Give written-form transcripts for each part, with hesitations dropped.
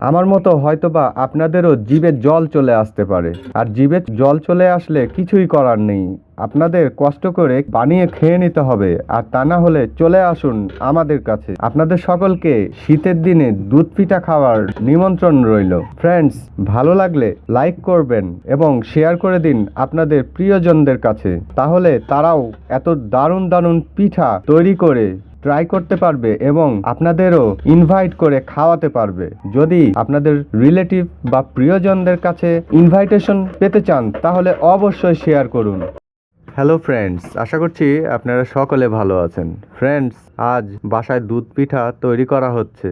আমার মতো হয়তোবা আপনাদেরও জিভে জল চলে আসতে পারে, আর জিভে জল চলে আসলে কিছুই করার নেই, আপনাদের কষ্ট করে বানিয়ে খেয়ে নিতে হবে। আর তা না হলে চলে আসুন আমাদের কাছে। আপনাদের সকলকে শীতের দিনে দুধ পিঠা খাওয়ার নিমন্ত্রণ রইল। ফ্রেন্ডস, ভালো লাগলে লাইক করবেন এবং শেয়ার করে দিন আপনাদের প্রিয়জনদের কাছে, তাহলে তারাও এত দারুণ দারুণ পিঠা তৈরি করে ট্রাই করতে পারবে এবং আপনাদেরও ইনভাইট করে খাওয়াতে পারবে। যদি আপনাদের রিলেটিভ বা প্রিয়জনদের কাছে ইনভাইটেশন পেতে চান তাহলে অবশ্যই শেয়ার করুন। হ্যালো ফ্রেন্ডস, আশা করছি আপনারা সকলে ভালো আছেন। ফ্রেন্ডস, আজ বাসায় দুধ পিঠা তৈরি করা হচ্ছে।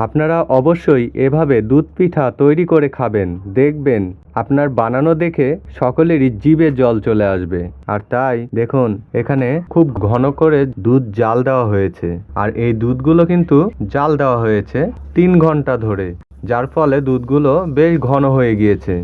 আপনারা অবশ্যই এভাবে দুধ পিঠা তৈরি করে খাবেন, দেখবেন আপনার বানানো দেখে সকলেরই জিভে জল চলে আসবে। আর তাই দেখুন, এখানে খুব ঘন করে দুধ জাল দেওয়া হয়েছে, আর এই দুধগুলো কিন্তু জাল দেওয়া হয়েছে 3 ঘন্টা ধরে, যার ফলে দুধগুলো বেশ ঘন হয়ে গিয়েছে।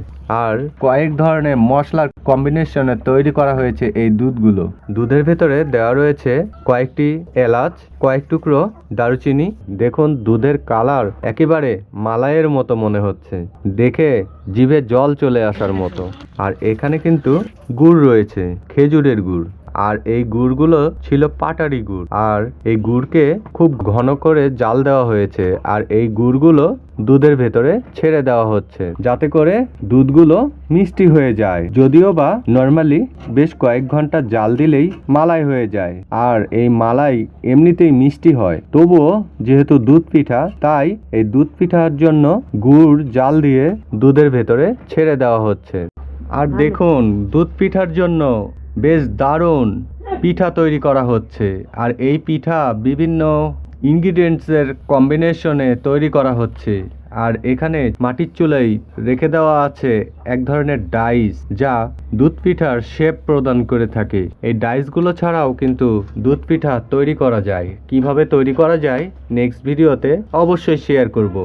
আর কয়েক ধরনের মশলার কম্বিনেশনে তৈরি করা হয়েছে এই দুধগুলো। দুধের ভেতরে দেওয়া রয়েছে কয়েকটি এলাচ, কয়েক টুকরো দারুচিনি। দেখুন, দুধের কালার একেবারে মালাইয়ের মতো মনে হচ্ছে, দেখে জিভে জল চলে আসার মতো। আর এখানে কিন্তু গুড় রয়েছে, খেজুরের গুড়। আর এই গুড়গুলো ছিল পাটারি গুড়, আর এই গুড়কে খুব ঘন করে জাল দেওয়া হয়েছে, আর এই গুড়গুলো দুধের ভেতরে ছেড়ে দেওয়া হচ্ছে যাতে করে দুধগুলো মিষ্টি হয়ে যায়। যদিও বা নর্মালি বেশ কয়েক ঘন্টা জাল দিলেই মালাই হয়ে যায়, আর এই মালাই এমনিতেই মিষ্টি হয়, তবুও যেহেতু দুধ পিঠা, তাই এই দুধ পিঠার জন্য গুড় জাল দিয়ে দুধের ভেতরে ছেড়ে দেওয়া হচ্ছে। আর দেখুন, দুধ পিঠার জন্য বেশ দারুণ পিঠা তৈরি করা হচ্ছে, আর এই পিঠা বিভিন্ন ইনগ্রিডিয়েন্টসের কম্বিনেশনে তৈরি করা হচ্ছে। আর এখানে মাটির চুলায় রেখে দেওয়া আছে এক ধরনের ডাইস, যা দুধ পিঠার শেপ প্রদান করে থাকে। এই ডাইসগুলো ছাড়াও কিন্তু দুধ পিঠা তৈরি করা যায়। কিভাবে তৈরি করা যায় নেক্সট ভিডিওতে অবশ্যই শেয়ার করব।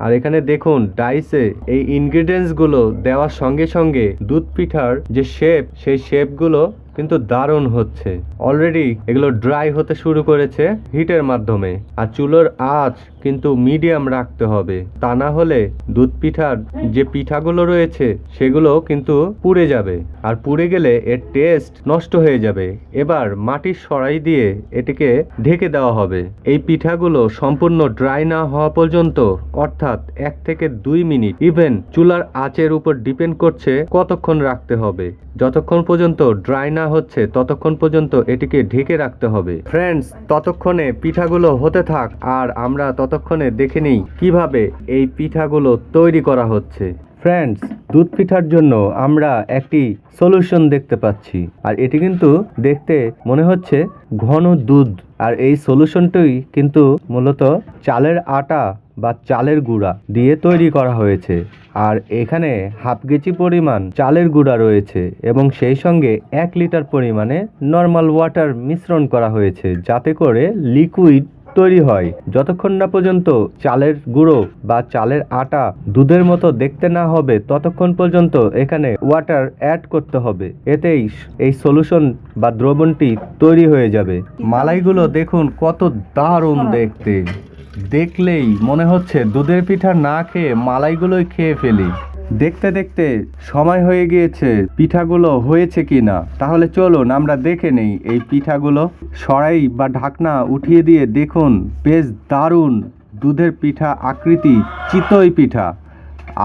আর এখানে দেখুন, ডাইসে এই ইনগ্রিডিয়েন্টসগুলো দেওয়ার সঙ্গে সঙ্গে দুধ পিঠার যে শেপ, সেই শেপগুলো কিন্তু দারুণ হচ্ছে। অলরেডি এগুলো ড্রাই হতে শুরু করেছে হিটের মাধ্যমে, আর চুলোর আঁচ কিন্তু মিডিয়াম রাখতে হবে, তা না হলে দুধ পিঠার যে পিঠাগুলো রয়েছে সেগুলো কিন্তু পুড়ে যাবে, আর পুড়ে গেলে এর টেস্ট নষ্ট হয়ে যাবে। এবার মাটির সরাই দিয়ে এটিকে ঢেকে দেওয়া হবে। এই পিঠাগুলো সম্পূর্ণ ড্রাই না হওয়া পর্যন্ত, অর্থাৎ 1 থেকে 2 মিনিট, ইভেন চুলার আঁচের উপর ডিপেন্ড করছে কতক্ষণ রাখতে হবে। যতক্ষণ পর্যন্ত ড্রাই না হচ্ছে ততক্ষণ পর্যন্ত এটিকে ঢেকে রাখতে হবে। ফ্রেন্ডস, ততক্ষণে পিঠাগুলো হতে থাক, আর আমরা ততক্ষণে দেখে নিই কিভাবে এই পিঠাগুলো তৈরি করা হচ্ছে। ফ্রেন্ডস, দুধ পিঠার জন্য আমরা একটি সলিউশন দেখতে পাচ্ছি, আর এটি কিন্তু দেখতে মনে হচ্ছে ঘন দুধ। আর এই সলিউশনটি কিন্তু মূলত চালের আটা বা চালের গুঁড়া দিয়ে তৈরি করা হয়েছে। আর এখানে হাফ কেজি পরিমাণ চালের গুঁড়া রয়েছে এবং সেই সঙ্গে 1 লিটার পরিমাণে নর্মাল ওয়াটার মিশ্রণ করা হয়েছে, যাতে করে লিকুইড তৈরি হয়। যতক্ষণ না পর্যন্ত চালের গুঁড়ো বা চালের আটা দুধের মতো দেখতে না হবে ততক্ষণ পর্যন্ত এখানে ওয়াটার অ্যাড করতে হবে। এতেই এই সলিউশন বা দ্রবণটি তৈরি হয়ে যাবে। মালাইগুলো দেখুন কত দারুণ দেখতে, দেখলেই মনে হচ্ছে দুধের পিঠা না খেয়ে মালাইগুলোই খেয়ে ফেলি। দেখতে দেখতে সময় হয়ে গিয়েছে, পিঠাগুলো হয়েছে কিনা। তাহলে চলুন আমরা দেখে নেই এই পিঠাগুলো। সরাই বা ঢাকনা উঠিয়ে দিয়ে দেখুন, বেশ দারুণ দুধের পিঠা আকৃতি চিতই পিঠা।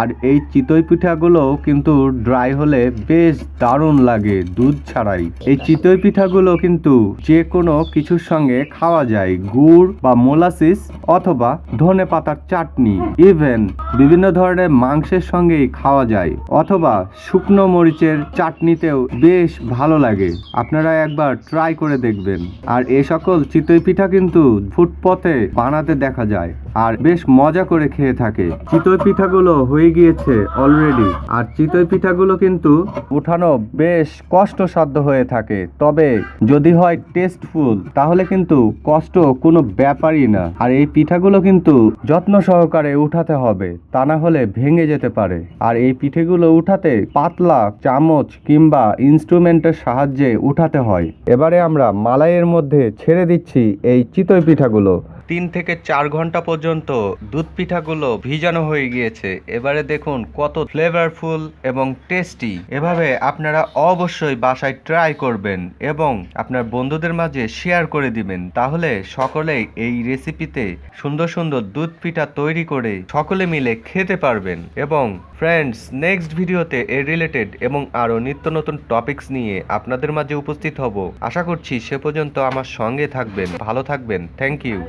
আর এই চিতই পিঠাগুলো কিন্তু ড্রাই হলে বেশ দারুণ লাগে দুধ ছাড়াই। এই চিতই পিঠাগুলো কিন্তু যে কোনো কিছুর সঙ্গে খাওয়া যায়, গুড় বা মোলাসিস অথবা ধনে পাতার চাটনি, ইভেন বিভিন্ন ধরনের মাংসের সঙ্গেই খাওয়া যায়, অথবা শুকনো মরিচের চাটনিতেও বেশ ভালো লাগে। আপনারা একবার ট্রাই করে দেখবেন। আর এ সকল চিতই পিঠা কিন্তু ফুটপথে বানাতে দেখা যায়, আর বেশ মজা করে খেয়ে থাকে। চিতই পিঠাগুলো হয়ে গিয়েছে অলরেডি, আর চিতই পিঠাগুলো কিন্তু উঠানো বেশ কষ্টসাধ্য হয়ে থাকে, তবে যদি হয় টেস্টফুল তাহলে কিন্তু কষ্ট কোনো ব্যাপারই না। আর এই পিঠাগুলো কিন্তু যত্ন সহকারে উঠাতে হবে, তা না হলে ভেঙে যেতে পারে। আর এই পিঠেগুলো উঠাতে পাতলা চামচ কিংবা ইনস্ট্রুমেন্টের সাহায্যে উঠাতে হয়। এবারে আমরা মালাইয়ের মধ্যে ছেড়ে দিচ্ছি এই চিতই পিঠাগুলো। 3 থেকে 4 ঘন্টা পর্যন্ত দুধ পিঠাগুলো ভিজানো হয়ে গিয়েছে। এবারে দেখুন কত ফ্লেভারফুল এবং টেস্টি। এভাবে আপনারা অবশ্যই বাসায় ট্রাই করবেন এবং আপনার বন্ধুদের মাঝে শেয়ার করে দিবেন, তাহলে সকলেই এই রেসিপিতে সুন্দর সুন্দর দুধ পিঠা তৈরি করে সকলে মিলে খেতে পারবেন। এবং ফ্রেন্ডস, নেক্সট ভিডিওতে এর রিলেটেড এবং আরও নিত্য নতুন টপিকস নিয়ে আপনাদের মাঝে উপস্থিত হব। আশা করছি সে পর্যন্ত আমার সঙ্গে থাকবেন, ভালো থাকবেন। Thank you.